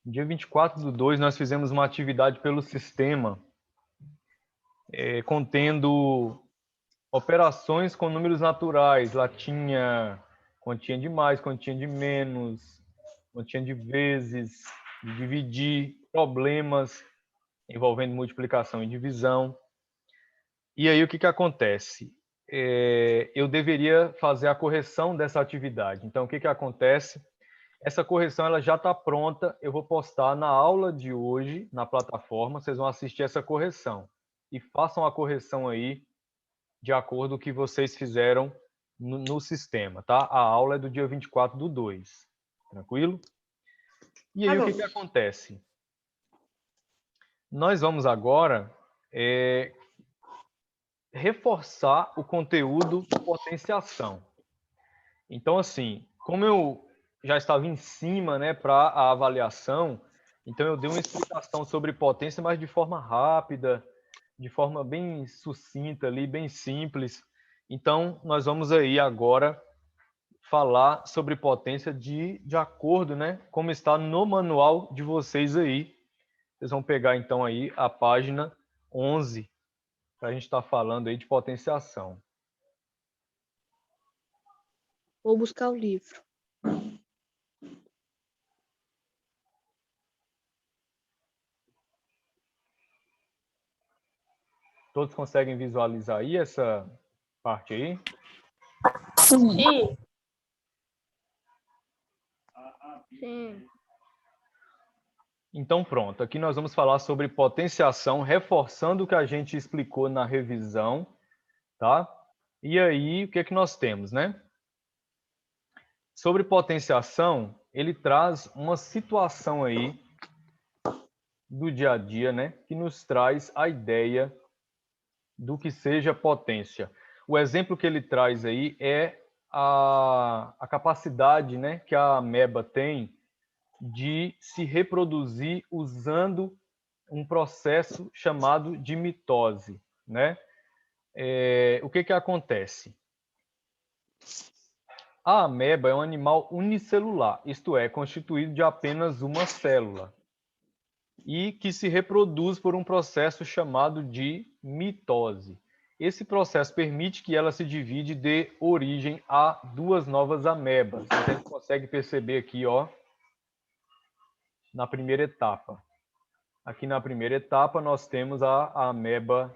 Dia 24/2, nós fizemos uma atividade pelo sistema, contendo operações com números naturais. Lá tinha continha de mais, continha de menos, continha de vezes, de dividir, problemas envolvendo multiplicação e divisão. E aí o que acontece? Eu deveria fazer a correção dessa atividade. Então, o que acontece? Essa correção ela já está pronta, eu vou postar na aula de hoje, na plataforma, vocês vão assistir essa correção. E façam a correção aí, de acordo com o que vocês fizeram no sistema, tá? A aula é do dia 24/2, tranquilo? E aí o que acontece? Nós vamos agora reforçar o conteúdo de potenciação. Então, assim, como eu já estava em cima, né, para a avaliação, então eu dei uma explicação sobre potência, mas de forma rápida, de forma bem sucinta ali, bem simples. Então, nós vamos aí agora falar sobre potência de acordo, né, como está no manual de vocês aí. Vocês vão pegar então aí a página 11, para a gente estar falando aí de potenciação. Vou buscar o livro. Todos conseguem visualizar aí essa parte aí? Sim. Sim. Então, pronto. Aqui nós vamos falar sobre potenciação, reforçando o que a gente explicou na revisão, tá? E aí, o que é que nós temos, né? Sobre potenciação, ele traz uma situação aí do dia a dia, né? Que nos traz a ideia do que seja potência. O exemplo que ele traz aí é a capacidade, né, que a ameba tem de se reproduzir usando um processo chamado de mitose, né? O que acontece? A ameba é um animal unicelular, isto é, constituído de apenas uma célula, e que se reproduz por um processo chamado de mitose. Esse processo permite que ela se divide e dê origem a duas novas amebas. A gente consegue perceber aqui, ó, na primeira etapa. Aqui na primeira etapa nós temos a ameba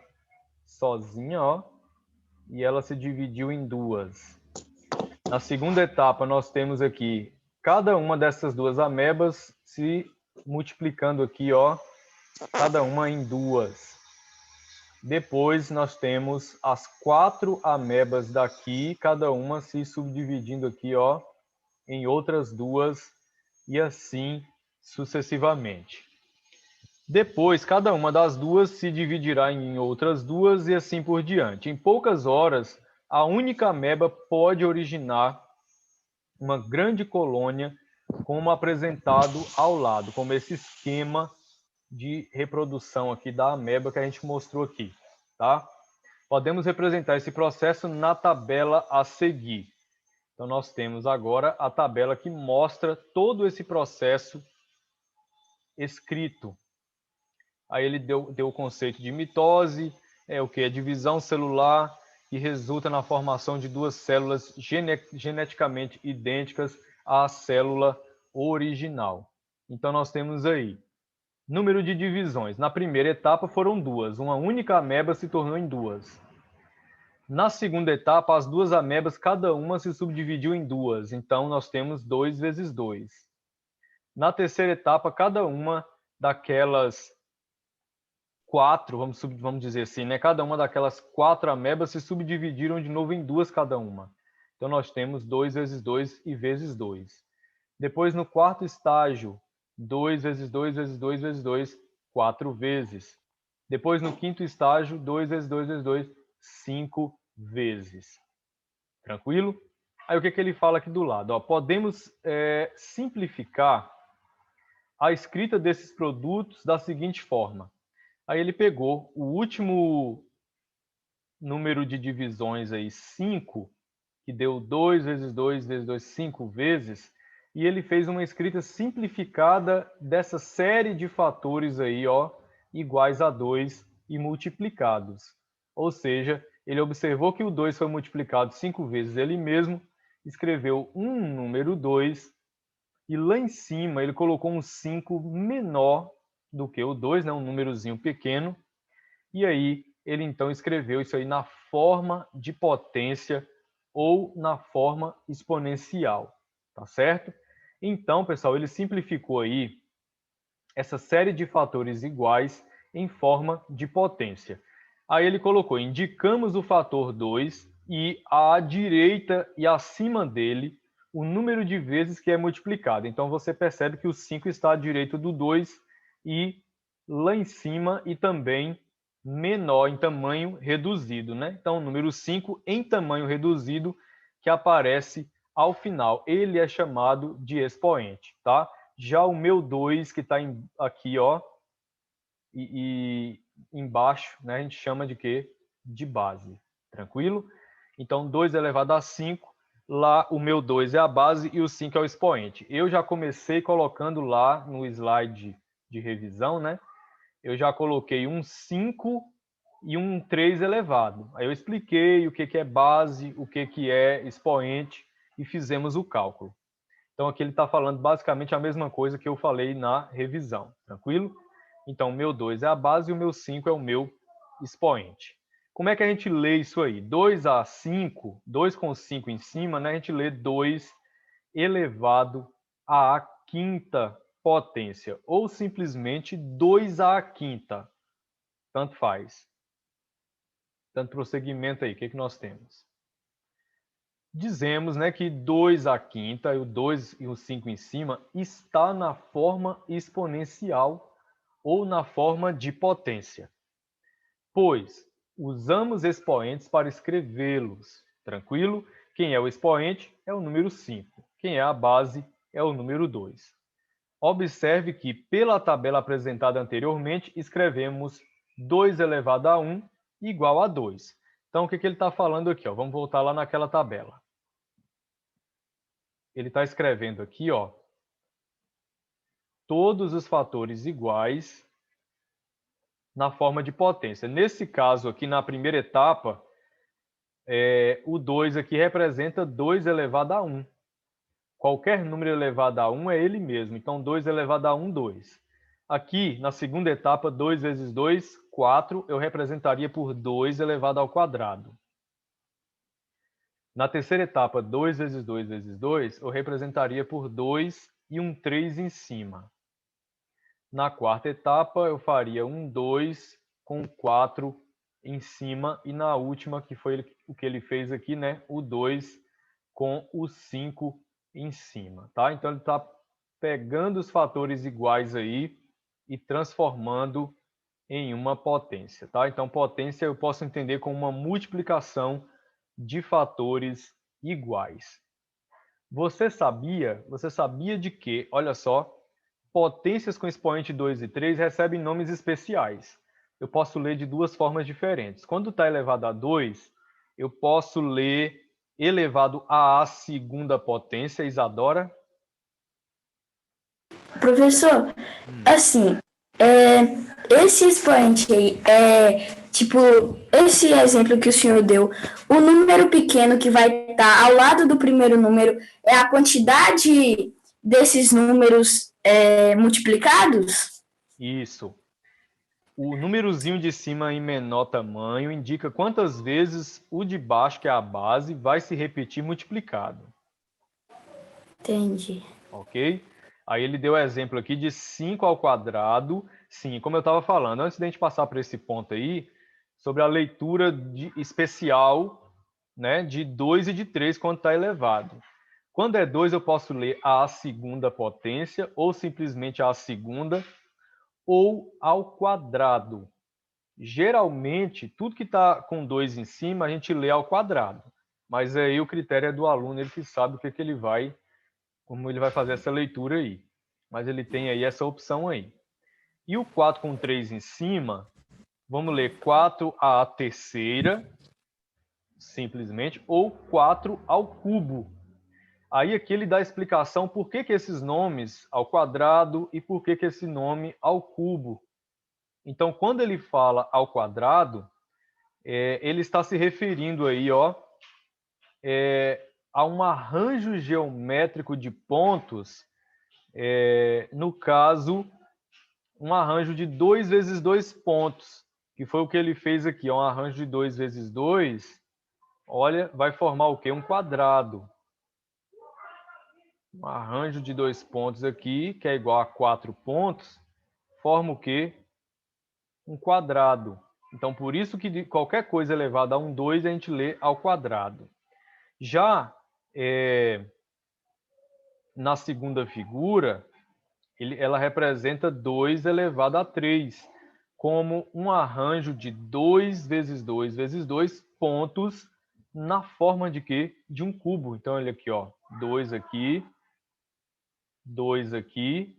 sozinha, ó, e ela se dividiu em duas. Na segunda etapa nós temos aqui cada uma dessas duas amebas se multiplicando aqui, ó, cada uma em duas. Depois nós temos as 4 amebas daqui, cada uma se subdividindo aqui, ó, em outras duas e assim sucessivamente. Depois, cada uma das duas se dividirá em outras duas e assim por diante. Em poucas horas, a única ameba pode originar uma grande colônia, como apresentado ao lado, como esse esquema de reprodução aqui da ameba que a gente mostrou aqui, tá? Podemos representar esse processo na tabela a seguir. Então, nós temos agora a tabela que mostra todo esse processo escrito. Aí ele deu o conceito de mitose, o que é divisão celular, que resulta na formação de duas células geneticamente idênticas à célula original. Então, nós temos aí número de divisões. Na primeira etapa foram duas. Uma única ameba se tornou em duas. Na segunda etapa, as duas amebas, cada uma se subdividiu em duas. Então, nós temos 2 vezes 2. Na terceira etapa, cada uma daquelas 4, vamos dizer assim, né? Cada uma daquelas 4 amebas se subdividiram de novo em duas cada uma. Então, nós temos 2 vezes 2 e vezes 2. Depois, no quarto estágio, 2 vezes 2 vezes 2 vezes 2, 4 vezes. Depois, no quinto estágio, 2 vezes 2 vezes 2, 5 vezes. Tranquilo? Aí, o que ele fala aqui do lado? Ó, podemos simplificar a escrita desses produtos da seguinte forma. Aí ele pegou o último número de divisões aí, 5, que deu 2 vezes 2 vezes 2, 5 vezes, e ele fez uma escrita simplificada dessa série de fatores aí, ó, iguais a 2 e multiplicados. Ou seja, ele observou que o 2 foi multiplicado 5 vezes ele mesmo, escreveu um número 2, e lá em cima ele colocou um 5 menor do que o 2, né, um númerozinho pequeno, e aí ele então escreveu isso aí na forma de potência ou na forma exponencial, tá certo? Então, pessoal, ele simplificou aí essa série de fatores iguais em forma de potência. Aí ele colocou, indicamos o fator 2 e à direita e acima dele o número de vezes que é multiplicado. Então, você percebe que o 5 está à direita do 2 e lá em cima e também menor, em tamanho reduzido, né? Então, o número 5 em tamanho reduzido que aparece ao final. Ele é chamado de expoente, tá? Já o meu 2, que está aqui, ó, e embaixo, né, a gente chama de quê? De base. Tranquilo? Então, 2 elevado a 5, lá o meu 2 é a base e o 5 é o expoente. Eu já comecei colocando lá no slide de revisão, né? Eu já coloquei um 5 e um 3 elevado. Aí eu expliquei o que é base, o que é expoente e fizemos o cálculo. Então, aqui ele está falando basicamente a mesma coisa que eu falei na revisão, tranquilo? Então, o meu 2 é a base e o meu 5 é o meu expoente. Como é que a gente lê isso aí? 2 a 5, 2 com 5 em cima, né? A gente lê 2 elevado à quinta potência, ou simplesmente 2 à quinta. Tanto faz. Tanto prosseguimento aí, o que nós temos? Dizemos, né, que 2 à quinta, o 2 e o 5 em cima, está na forma exponencial ou na forma de potência, pois usamos expoentes para escrevê-los. Tranquilo? Quem é o expoente é o número 5. Quem é a base é o número 2. Observe que, pela tabela apresentada anteriormente, escrevemos 2 elevado a 1 igual a 2. Então, o que ele está falando aqui? Ó? Vamos voltar lá naquela tabela. Ele está escrevendo aqui, ó, todos os fatores iguais na forma de potência. Nesse caso aqui, na primeira etapa, o 2 aqui representa 2 elevado a 1. Qualquer número elevado a 1 é ele mesmo. Então, 2 elevado a 1, 2. Aqui, na segunda etapa, 2 vezes 2, 4, eu representaria por 2 elevado ao quadrado. Na terceira etapa, 2 vezes 2 vezes 2, eu representaria por 2 e um 3 em cima. Na quarta etapa, eu faria um 2 com 4 em cima. E na última, que foi o que ele fez aqui, né? O 2 com o 5 em cima, tá? Então, ele está pegando os fatores iguais aí e transformando em uma potência, tá? Então, potência eu posso entender como uma multiplicação de fatores iguais. Você sabia de que, olha só, potências com expoente 2 e 3 recebem nomes especiais. Eu posso ler de duas formas diferentes. Quando está elevado a 2, eu posso ler elevado à segunda potência, Isadora. Professor, assim, esse expoente aí, tipo, esse exemplo que o senhor deu, o número pequeno que vai estar ao lado do primeiro número é a quantidade desses números multiplicados? Isso. O númerozinho de cima em menor tamanho indica quantas vezes o de baixo, que é a base, vai se repetir multiplicado. Entendi. Ok? Aí ele deu o exemplo aqui de 5 ao quadrado. Sim, como eu estava falando, antes de a gente passar por esse ponto aí, sobre a leitura especial, né, de 2 e de 3 quando está elevado. Quando é 2, eu posso ler a segunda potência, ou simplesmente a segunda, ou ao quadrado. Geralmente, tudo que está com 2 em cima, a gente lê ao quadrado. Mas aí o critério é do aluno, ele que sabe o que, que ele vai, como ele vai fazer essa leitura aí. Mas ele tem aí essa opção aí. E o 4 com 3 em cima, vamos ler 4 à terceira, simplesmente, ou 4 ao cubo. Aí aqui ele dá a explicação por que esses nomes ao quadrado e por que esse nome ao cubo. Então, quando ele fala ao quadrado, ele está se referindo aí, ó, a um arranjo geométrico de pontos, no caso, um arranjo de 2 vezes 2 pontos, que foi o que ele fez aqui, ó, um arranjo de 2 vezes 2, olha, vai formar o quê? Um quadrado. Um arranjo de 2 pontos aqui, que é igual a 4 pontos, forma o quê? Um quadrado. Então, por isso que qualquer coisa elevada a um 2, a gente lê ao quadrado. Já na segunda figura, ela representa 2 elevado a 3, como um arranjo de 2 vezes 2 vezes 2 pontos na forma de quê? De um cubo. Então, olha aqui, ó, 2 aqui, 2 aqui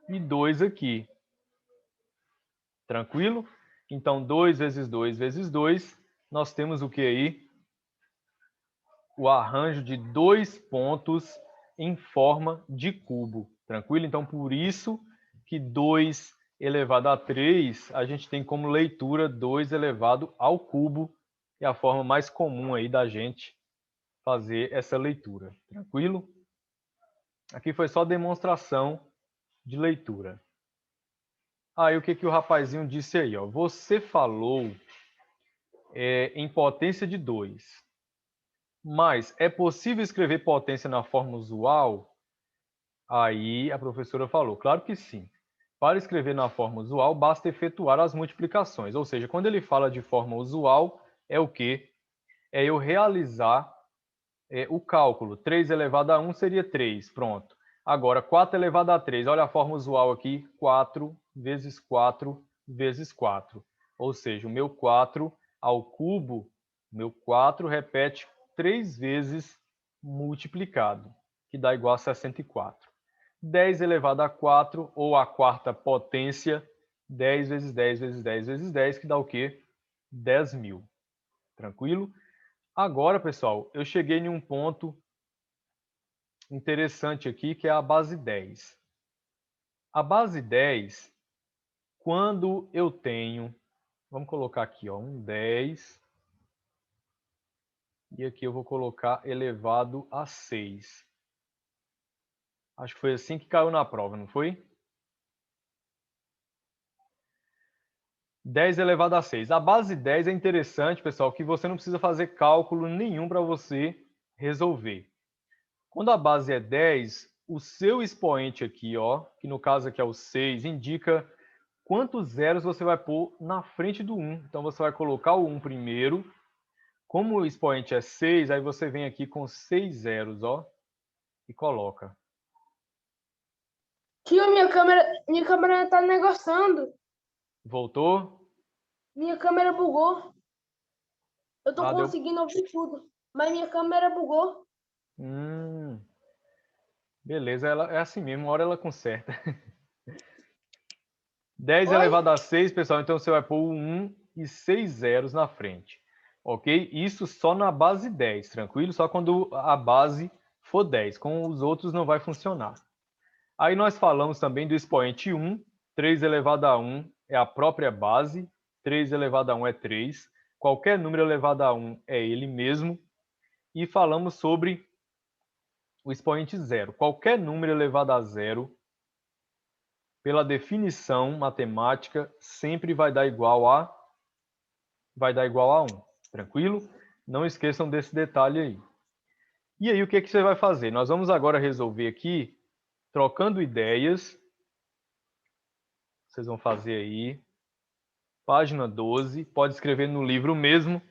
e 2 aqui. Tranquilo? Então, 2 vezes 2 vezes 2, nós temos o que aí? O arranjo de 2 pontos em forma de cubo. Tranquilo? Então, por isso que 2 elevado a 3, a gente tem como leitura 2 elevado ao cubo, é a forma mais comum aí da gente fazer essa leitura. Tranquilo? Aqui foi só demonstração de leitura. Aí o que o rapazinho disse aí, ó? Você falou em potência de 2, mas é possível escrever potência na forma usual? Aí a professora falou, claro que sim. Para escrever na forma usual, basta efetuar as multiplicações. Ou seja, quando ele fala de forma usual, é o quê? É eu realizar o cálculo. 3 elevado a 1 seria 3, pronto. Agora, 4 elevado a 3, olha a forma usual aqui, 4 vezes 4 vezes 4. Ou seja, o meu 4 ao cubo, meu 4 repete 3 vezes multiplicado, que dá igual a 64. 10 elevado a 4, ou a quarta potência, 10 vezes 10 vezes 10 vezes 10, que dá o quê? 10.000. Tranquilo? Agora, pessoal, eu cheguei em um ponto interessante aqui, que é a base 10. A base 10, quando eu tenho, vamos colocar aqui, ó, um 10, e aqui eu vou colocar elevado a 6. Acho que foi assim que caiu na prova, não foi? 10 elevado a 6. A base 10 é interessante, pessoal, que você não precisa fazer cálculo nenhum para você resolver. Quando a base é 10, o seu expoente aqui, ó, que no caso aqui é o 6, indica quantos zeros você vai pôr na frente do 1. Então, você vai colocar o 1 primeiro. Como o expoente é 6, aí você vem aqui com 6 zeros, ó, e coloca. Tio, minha câmera tá negociando. Voltou? Minha câmera bugou. Eu tô Ah, conseguindo ouvir tudo, mas minha câmera bugou. Beleza, ela é assim mesmo, uma hora ela conserta. 10 Oi? elevado a 6, pessoal, então você vai pôr o 1 e 6 zeros na frente. Ok? Isso só na base 10, tranquilo? Só quando a base for 10. Com os outros não vai funcionar. Aí nós falamos também do expoente 1. 3 elevado a 1 é a própria base. 3 elevado a 1 é 3. Qualquer número elevado a 1 é ele mesmo. E falamos sobre o expoente 0. Qualquer número elevado a 0, pela definição matemática, sempre vai dar igual a 1. Tranquilo? Não esqueçam desse detalhe aí. E aí, o que você vai fazer? Nós vamos agora resolver aqui, trocando ideias. Vocês vão fazer aí. Página 12. Pode escrever no livro mesmo.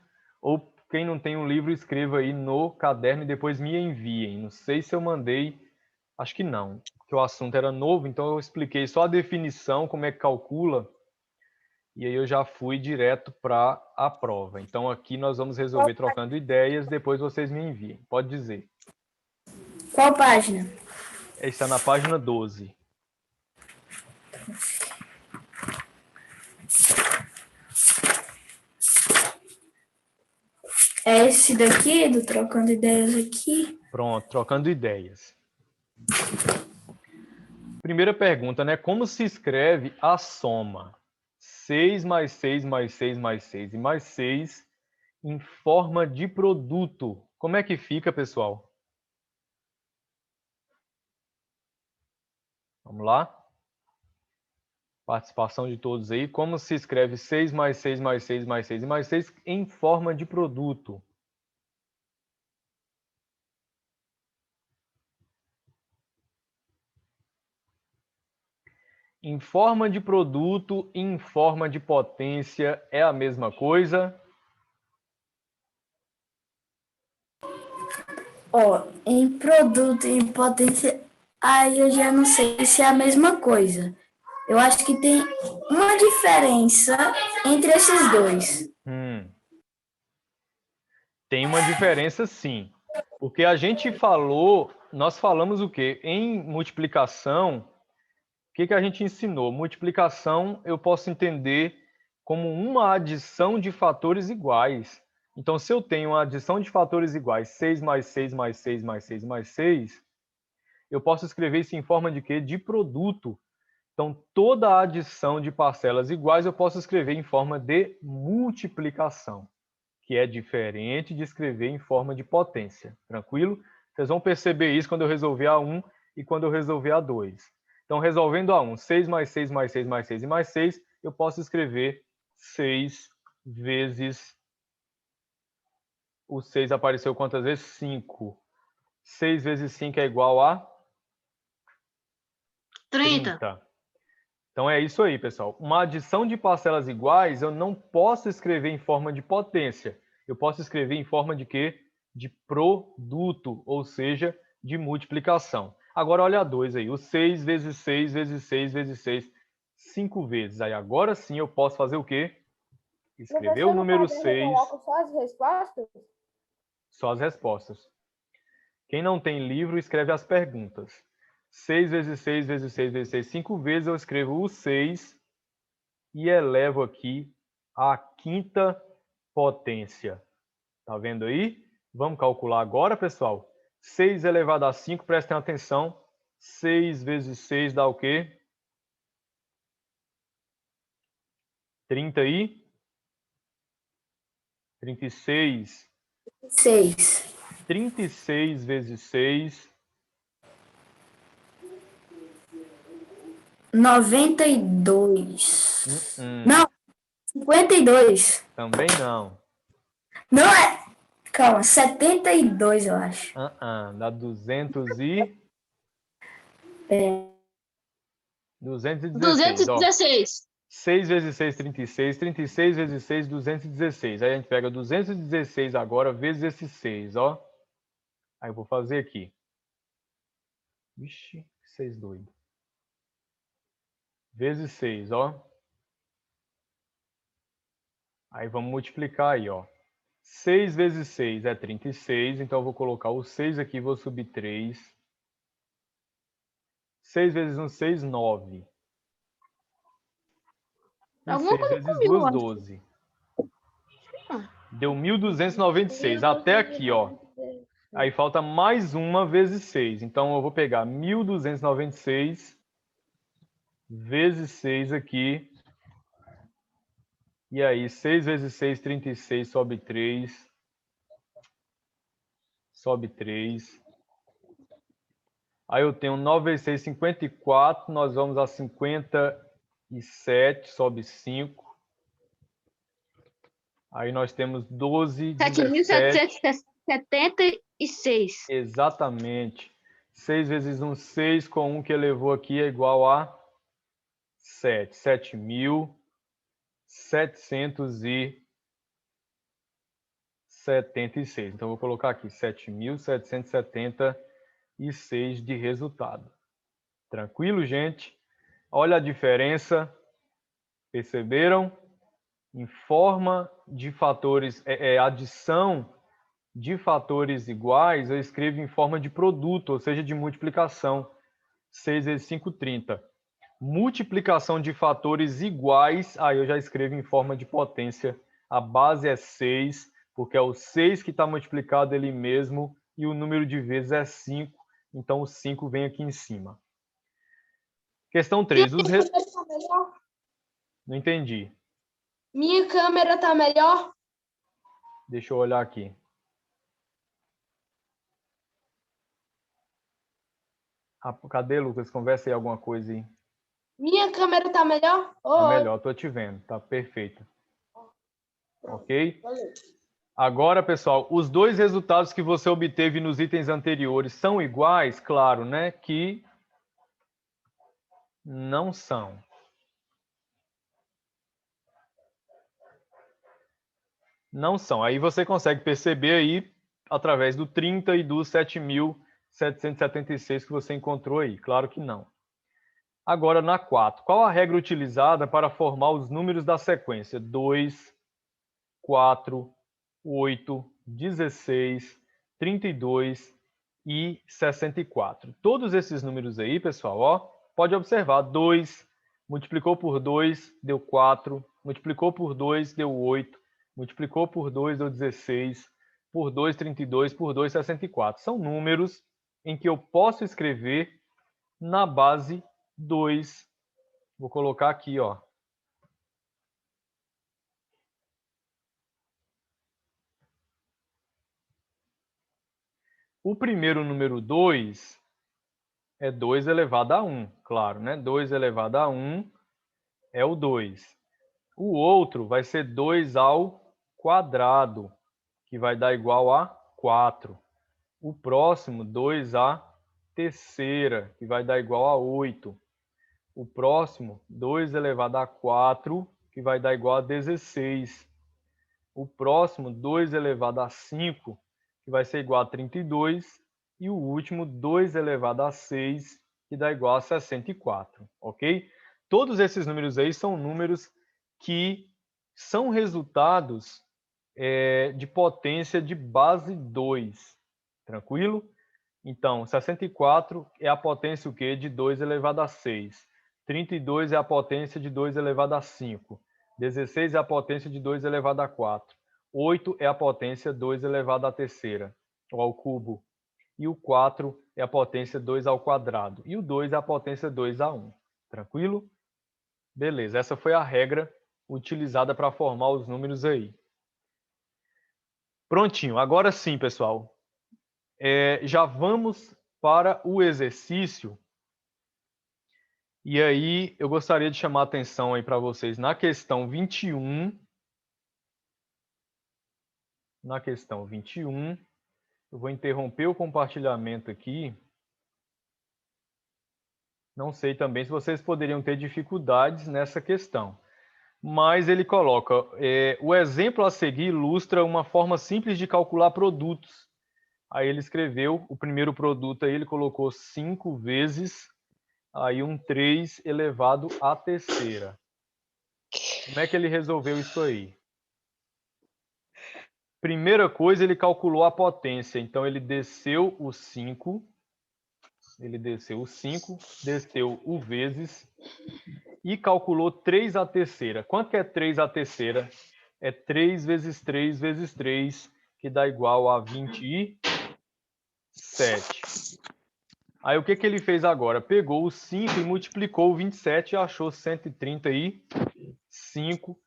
Ou quem não tem um livro, escreva aí no caderno e depois me enviem. Não sei se eu mandei. Acho que não. Porque o assunto era novo, então eu expliquei só a definição, como é que calcula. E aí eu já fui direto para a prova. Então aqui nós vamos resolver trocando ideias, depois vocês me enviem. Pode dizer. Qual página? Está na página 12. É esse daqui, do Trocando Ideias aqui. Pronto, trocando ideias. Primeira pergunta, né? Como se escreve a soma 6 mais 6 mais 6 mais 6 e mais 6 em forma de produto? Como é que fica, pessoal? Vamos lá? Participação de todos aí. Como se escreve 6 mais 6 mais 6 mais 6 e mais 6 em forma de produto? Em forma de produto e em forma de potência é a mesma coisa? Ó, em produto e em potência, aí eu já não sei se é a mesma coisa. Eu acho que tem uma diferença entre esses dois. Tem uma diferença sim. Porque a gente nós falamos o quê? Em multiplicação, o que a gente ensinou? Multiplicação eu posso entender como uma adição de fatores iguais. Então, se eu tenho uma adição de fatores iguais, 6 mais 6 mais 6 mais 6 mais 6, eu posso escrever isso em forma de quê? De produto. Então, toda a adição de parcelas iguais eu posso escrever em forma de multiplicação, que é diferente de escrever em forma de potência. Tranquilo? Vocês vão perceber isso quando eu resolver a 1 e quando eu resolver a 2. Então, resolvendo a 1, 6 mais 6 mais 6 mais 6 e mais 6, eu posso escrever 6 vezes... O 6 apareceu quantas vezes? 5. 6 vezes 5 é igual a 30. Então é isso aí, pessoal. Uma adição de parcelas iguais eu não posso escrever em forma de potência. Eu posso escrever em forma de quê? De produto, ou seja, de multiplicação. Agora olha a 2 aí. O 6 vezes 6 vezes 6 vezes 6, 5 vezes. Aí agora sim eu posso fazer o quê? Escrever o número 6. Só as respostas? Só as respostas. Quem não tem livro, escreve as perguntas. 6 vezes 6 vezes 6 vezes 6, 5 vezes eu escrevo o 6 e elevo aqui a quinta potência. Tá vendo aí? Vamos calcular agora, pessoal. 6 elevado a 5, prestem atenção. 6 vezes 6 dá o quê? 30 aí? 36. 6. 36 vezes 6. 92. Não, 52. Também não. Não é. Calma, 72, eu acho. Dá 200 e... 216. 216. 6 vezes 6, 36. 36 vezes 6, 216. Aí a gente pega 216 agora vezes esse 6, ó. Aí eu vou fazer aqui. Vixe, que 6 doido. Vezes 6, ó. Aí vamos multiplicar aí, ó. 6 vezes 6 é 36, então eu vou colocar o 6 aqui e vou subir 3. 6 vezes 1, 6, 9. E Alguma 6 coisa vezes comigo, 2, eu acho. 12. Deu 1.296, até aqui, ó. Aí falta mais uma vezes 6. Então eu vou pegar 1.296 vezes 6 aqui. E aí, 6 vezes 6, 36, sobe 3. Sobe 3. Aí eu tenho 9 vezes 6, 54. Nós vamos a 57, sobe 5. Aí nós temos 12, 17. 7.776. Exatamente. 6 vezes 1, 6, com 1 que elevou aqui é igual a 7. 7.776. Então, eu vou colocar aqui 7.776 de resultado. Tranquilo, gente? Olha a diferença. Perceberam? Em forma de fatores, adição de fatores iguais, eu escrevo em forma de produto, ou seja, de multiplicação. 6 vezes 5, 30. Multiplicação de fatores iguais, aí eu já escrevo em forma de potência. A base é 6, porque é o 6 que está multiplicado ali mesmo e o número de vezes é 5, então o 5 vem aqui em cima. Questão 3. Tá melhor? Não entendi. Minha câmera tá melhor? Deixa eu olhar aqui. Cadê, Lucas? Conversa aí alguma coisa aí. Minha câmera tá melhor? Tá Oi. melhor, tô te vendo. Tá perfeito. Ok? Valeu. Agora, pessoal, os dois resultados que você obteve nos itens anteriores são iguais? Claro, né? Que não são. Não são. Aí você consegue perceber aí através do 30 e do 7.776 que você encontrou aí. Claro que não. Agora, na 4. Qual a regra utilizada para formar os números da sequência? 2, 4, 8, 16, 32 e 64. Todos esses números aí, pessoal, ó, pode observar. 2 multiplicou por 2, deu 4. Multiplicou por 2, deu 8. Multiplicou por 2, deu 16. Por 2, 32. Por 2, 64. São números em que eu posso escrever na base 2. Vou colocar aqui, ó. O primeiro número 2 é 2 elevado a 1, claro, né? 2 elevado a 1 é o 2. O outro vai ser 2 ao quadrado, que vai dar igual a 4. O próximo, 2 à terceira, que vai dar igual a 8. O próximo, 2 elevado a 4, que vai dar igual a 16. O próximo, 2 elevado a 5, que vai ser igual a 32. E o último, 2 elevado a 6, que dá igual a 64, ok? Todos esses números aí são números que são resultados de potência de base 2, tranquilo? Então, 64 é a potência o quê? De 2 elevado a 6. 32 é a potência de 2 elevado a 5. 16 é a potência de 2 elevado a 4. 8 é a potência 2 elevado à terceira, ou ao cubo. E o 4 é a potência 2 ao quadrado. E o 2 é a potência 2 a 1. Tranquilo? Beleza, essa foi a regra utilizada para formar os números aí. Prontinho, agora sim, pessoal. Já vamos para o exercício. E aí, eu gostaria de chamar a atenção aí para vocês na questão 21. Na questão 21, eu vou interromper o compartilhamento aqui. Não sei também se vocês poderiam ter dificuldades nessa questão. Mas ele coloca, o exemplo a seguir ilustra uma forma simples de calcular produtos. Aí ele escreveu, o primeiro produto aí ele colocou 5 vezes, aí um 3 elevado à terceira. Como é que ele resolveu isso aí? Primeira coisa, ele calculou a potência. Então, ele desceu o 5, desceu o vezes e calculou 3 à terceira. Quanto que é 3 à terceira? É 3 vezes 3 vezes 3, que dá igual a 27. Aí, o que ele fez agora? Pegou o 5 e multiplicou o 27 e achou 135,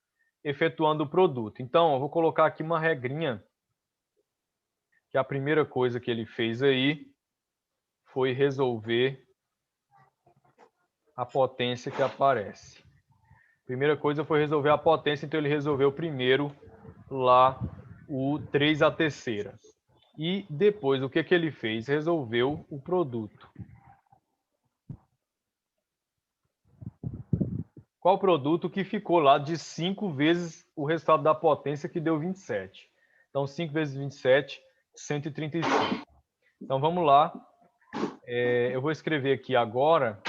efetuando o produto. Então, eu vou colocar aqui uma regrinha, que a primeira coisa que ele fez aí foi resolver a potência que aparece. Primeira coisa foi resolver a potência, então ele resolveu primeiro lá o 3 à terceira. E depois, o que ele fez? Resolveu o produto. Qual produto que ficou lá de 5 vezes o resultado da potência, que deu 27. Então, 5 vezes 27, 135. Então, vamos lá. Eu vou escrever aqui agora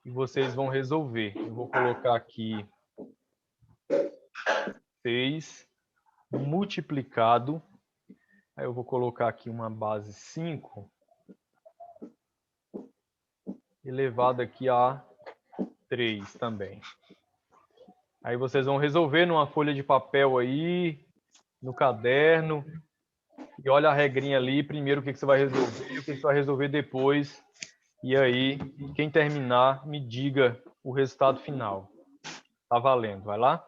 e vocês vão resolver. Eu vou colocar aqui 6 multiplicado. Aí eu vou colocar aqui uma base 5 elevado aqui a 3 também. Aí vocês vão resolver numa folha de papel aí, no caderno e olha a regrinha ali, primeiro o que você vai resolver e o que você vai resolver depois. E aí, quem terminar, me diga o resultado final. Tá valendo, vai lá.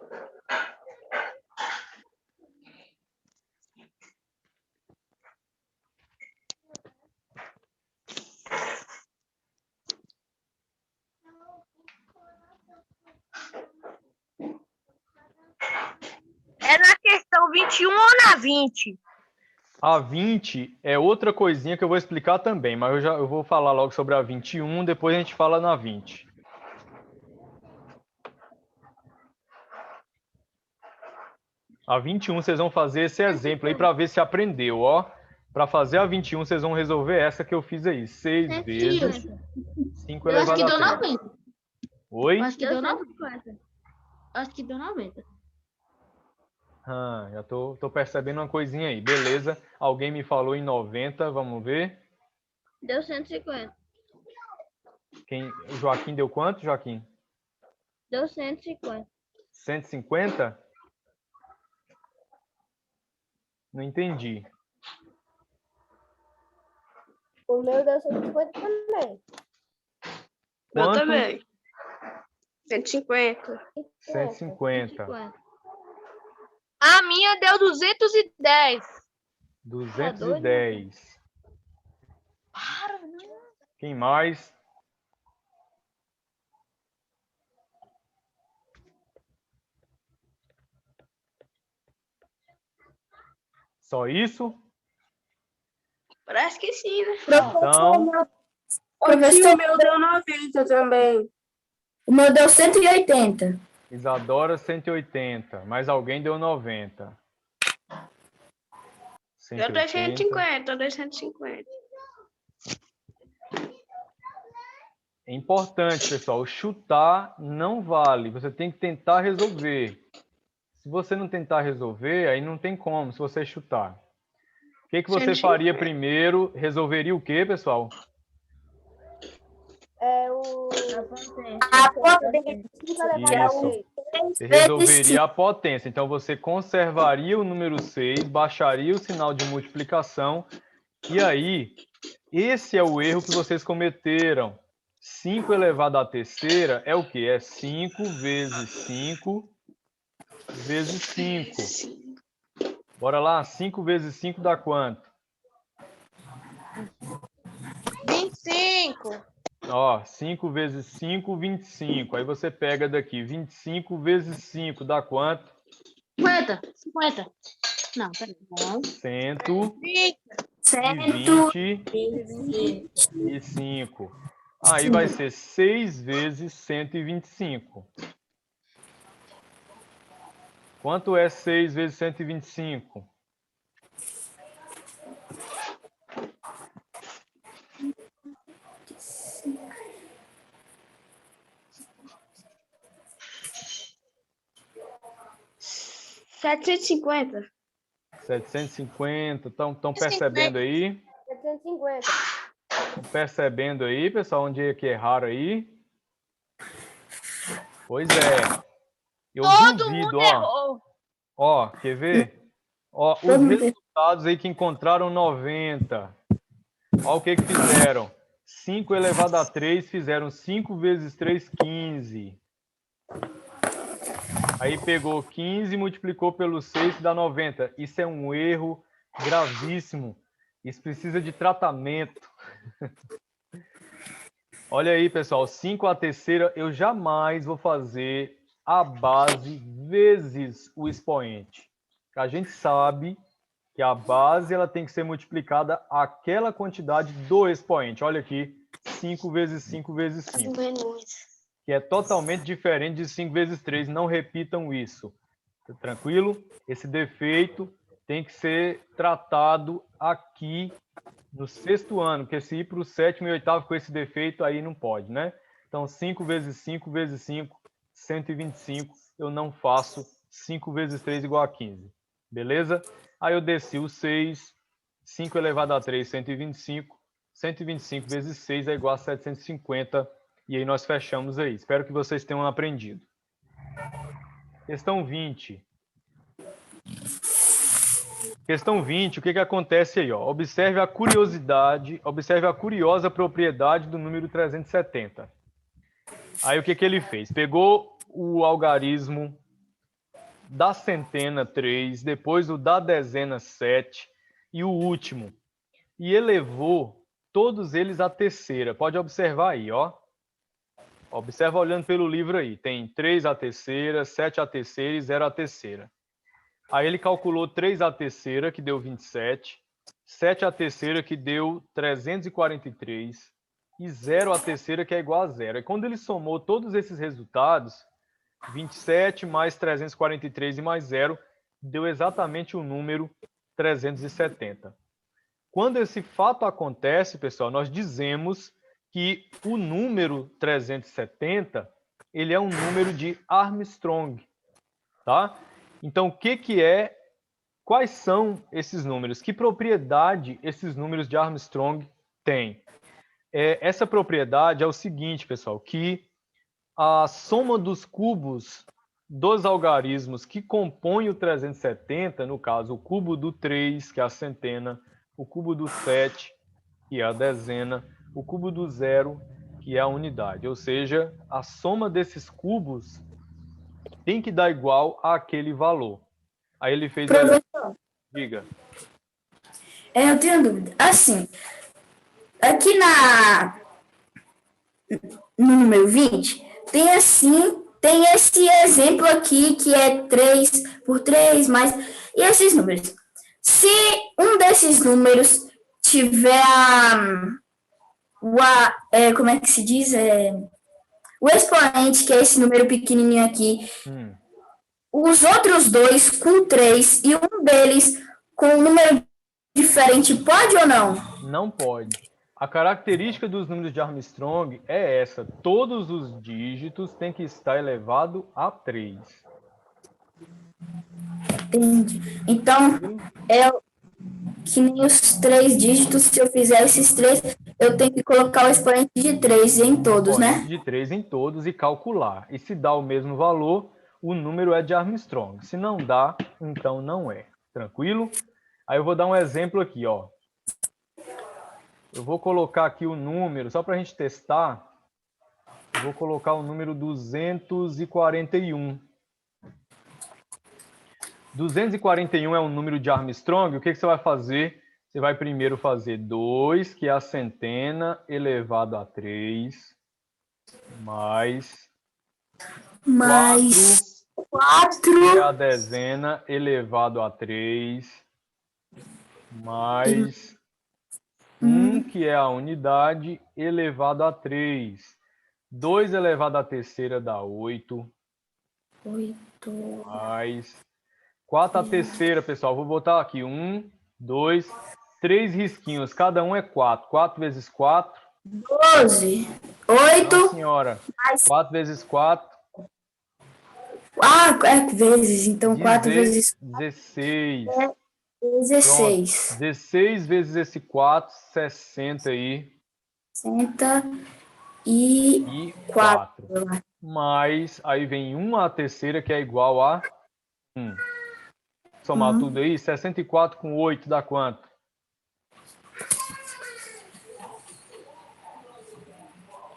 É na questão 21 ou na 20? A 20 é outra coisinha que eu vou explicar também, mas eu vou falar logo sobre a 21, depois a gente fala na 20. A 21 vocês vão fazer esse exemplo aí para ver se aprendeu, ó. Para fazer a 21 vocês vão resolver essa que eu fiz aí, 6 vezes 5 Eu acho que elevado deu a 3. 90. Oi? Eu acho que deu 90. Acho que deu 90. Já tô percebendo uma coisinha aí. Beleza. Alguém me falou em 90, vamos ver. Deu 150. O Joaquim deu quanto, Joaquim? Deu 150. 150? Não entendi. O meu deu 150 também. Eu Quanto? também. 150. 150. A minha deu 210. 210. Quem mais? Só isso? Parece que sim, né? Então, Professor, O meu deu 90 também. o meu deu 180. Isadora 180. Mais alguém deu 90. Eu dei 180. 150, eu dei 150. É importante, pessoal, chutar não vale. Você tem que tentar resolver. Se você não tentar resolver, aí não tem como, se você chutar. O que você 150. faria primeiro? Resolveria o quê, pessoal? É o... Isso. Você resolveria a potência. Então, você conservaria o número 6, baixaria o sinal de multiplicação. E aí, esse é o erro que vocês cometeram. 5 elevado à terceira é o quê? É 5 vezes 5 vezes 5. Bora lá, 5 vezes 5 dá quanto? 25. Ó, 5 vezes 5, 25. Aí você pega daqui, 25 vezes 5 dá quanto? 50. 50. Não, peraí. Não. 125. Aí vai ser 6 vezes 125. Quanto é 6 vezes 125? R$ 750. Estão percebendo aí? 750. Estão percebendo aí, pessoal, onde é que erraram aí? Pois é. Eu Todo duvido, mundo ó. errou. Ó, quer ver? Ó, os resultados aí que encontraram 90. Ó o que fizeram. 5 elevado a 3 fizeram 5 vezes 3, 15. Aí pegou 15 e multiplicou pelo 6, que dá 90. Isso é um erro gravíssimo. Isso precisa de tratamento. Olha aí, pessoal. 5 à terceira, eu jamais vou fazer a base vezes o expoente. A gente sabe que a base ela tem que ser multiplicada aquela quantidade do expoente. Olha aqui, 5 vezes 5 vezes 5. Que é totalmente diferente de 5 vezes 3. Não repitam isso. Tranquilo? Esse defeito tem que ser tratado aqui no 6º ano, porque se ir para o 7º e 8º com esse defeito, aí não pode, né? Então, 5 vezes 5 vezes 5, 125. Eu não faço 5 vezes 3 igual a 15. Beleza? Aí eu desci o 6, 5 elevado a 3, 125. 125 vezes 6 é igual a 750. E aí nós fechamos aí. Espero que vocês tenham aprendido. Questão 20. Questão 20, o que acontece aí? Ó? Observe a curiosa propriedade do número 370. Aí o que ele fez? Pegou o algarismo da centena 3, depois o da dezena 7 e o último. E elevou todos eles à terceira. Pode observar aí, ó. Observa olhando pelo livro aí. Tem 3 à terceira, 7 à terceira e 0 à terceira. Aí ele calculou 3 à terceira, que deu 27, 7 à terceira, que deu 343, e 0 à terceira, que é igual a 0. E quando ele somou todos esses resultados, 27 mais 343 e mais 0, deu exatamente o número 370. Quando esse fato acontece, pessoal, nós dizemos que o número 370, ele é um número de Armstrong, tá? Então, quais são esses números? Que propriedade esses números de Armstrong têm? Essa propriedade é o seguinte, pessoal, que a soma dos cubos dos algarismos que compõem o 370, no caso, o cubo do 3, que é a centena, o cubo do 7, que é a dezena, o cubo do 0, que é a unidade. Ou seja, a soma desses cubos tem que dar igual àquele valor. Aí ele fez... Professor, Diga. eu tenho dúvida. Assim, aqui no número 20, tem esse exemplo aqui que é 3 por 3 mais... E esses números. Se um desses números tiver como é que se diz? O expoente, que é esse número pequenininho aqui, os outros dois com 3 e um deles com um número diferente, pode ou não? Não pode. A característica dos números de Armstrong é essa. Todos os dígitos têm que estar elevado a 3. Entendi. Então, é que nem os 3 dígitos, se eu fizer esses 3, eu tenho que colocar o expoente de 3 em todos, né? De 3 em todos e calcular. E se dá o mesmo valor, o número é de Armstrong. Se não dá, então não é. Tranquilo? Aí eu vou dar um exemplo aqui, ó. Eu vou colocar aqui o número, só para a gente testar, eu vou colocar o número 241. 241 é um número de Armstrong. O que você vai fazer? Você vai primeiro fazer 2, que é a centena, elevado a 3, mais 4, que é a dezena, elevado a 3, mais 1, que é a unidade, elevado a 3. 2 elevado à terceira dá 8. 8. Mais 4 à terceira, pessoal. Vou botar aqui 1, 2, 3 risquinhos. Cada um é 4. 4 vezes 4. 12. 8. Não, senhora. 4 vezes 4. Vezes. Então, 4 vezes 16. 16. Pronto. 16 vezes esse 4, 60 aí. 64. Mas aí vem 1 à terceira, que é igual a 1. Somar tudo aí, 64 com 8 dá quanto?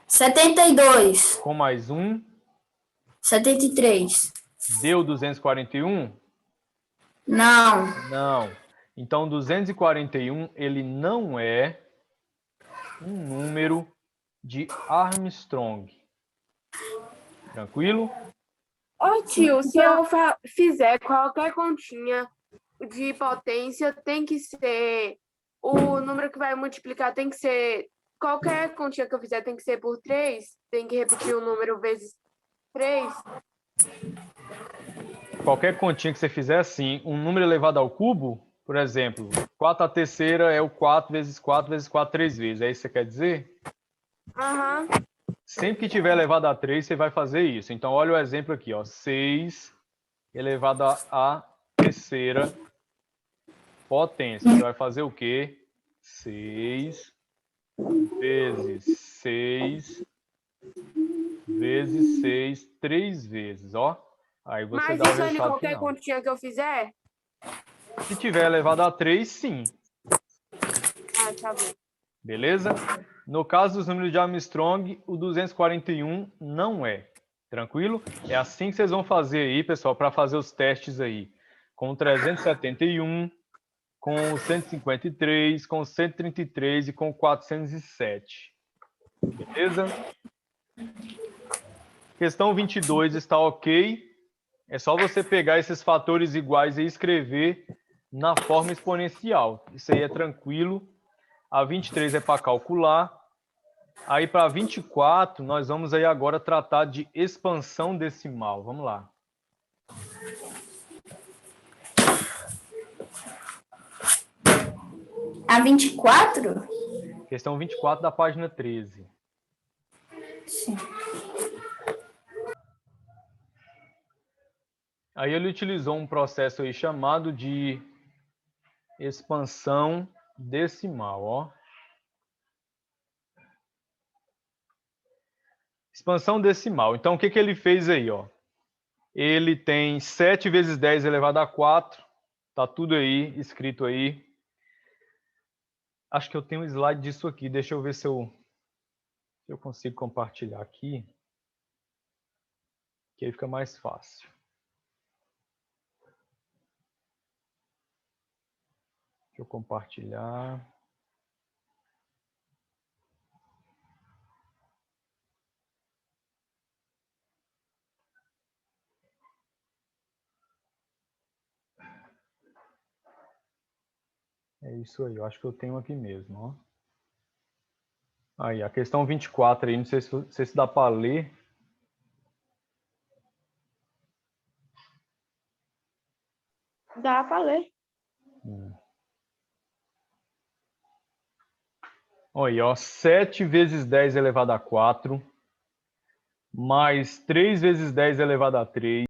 72. Com mais 1? 73. Deu 241? Não. Não. Então, 241, ele não é um número de Armstrong. Tranquilo? Ô tio, se eu fizer qualquer continha de potência, tem que ser... O número que vai multiplicar tem que ser... Qualquer continha que eu fizer tem que ser por 3? Tem que repetir o número vezes 3? Qualquer continha que você fizer assim, um número elevado ao cubo, por exemplo, 4 à terceira é o 4 vezes 4 vezes 4 3 vezes. É isso que você quer dizer? Aham. Sempre que tiver elevado a 3, você vai fazer isso. Então, olha o exemplo aqui, ó. 6 elevado a terceira potência. Você vai fazer o quê? 6 vezes 6 vezes 6, 3 vezes, ó. Aí você Mas dá o isso aí, resultado qualquer final. continha que eu fizer? Se tiver elevado a 3, sim. Ah, tá bom. Beleza? No caso dos números de Armstrong, o 241 não é. Tranquilo? É assim que vocês vão fazer aí, pessoal, para fazer os testes aí. Com o 371, com o 153, com o 133 e com o 407. Beleza? Questão 22 está ok. É só você pegar esses fatores iguais e escrever na forma exponencial. Isso aí é tranquilo. A 23 é para calcular. Aí para 24, nós vamos aí agora tratar de expansão decimal. Vamos lá. A 24? Questão 24 da página 13. Sim. Aí ele utilizou um processo aí chamado de expansão decimal, ó. Expansão decimal. Então, o que que ele fez aí, ó? Ele tem 7 vezes 10 elevado a 4. Tá tudo aí, escrito aí. Acho que eu tenho um slide disso aqui. Deixa eu ver se eu consigo compartilhar aqui. Que aí fica mais fácil. Deixa eu compartilhar. É isso aí, eu acho que eu tenho aqui mesmo, ó. Aí, a questão 24 aí, não sei se dá para ler. Dá pra ler. Olha aí, ó, 7 vezes 10 elevado a 4, mais 3 vezes 10 elevado a 3,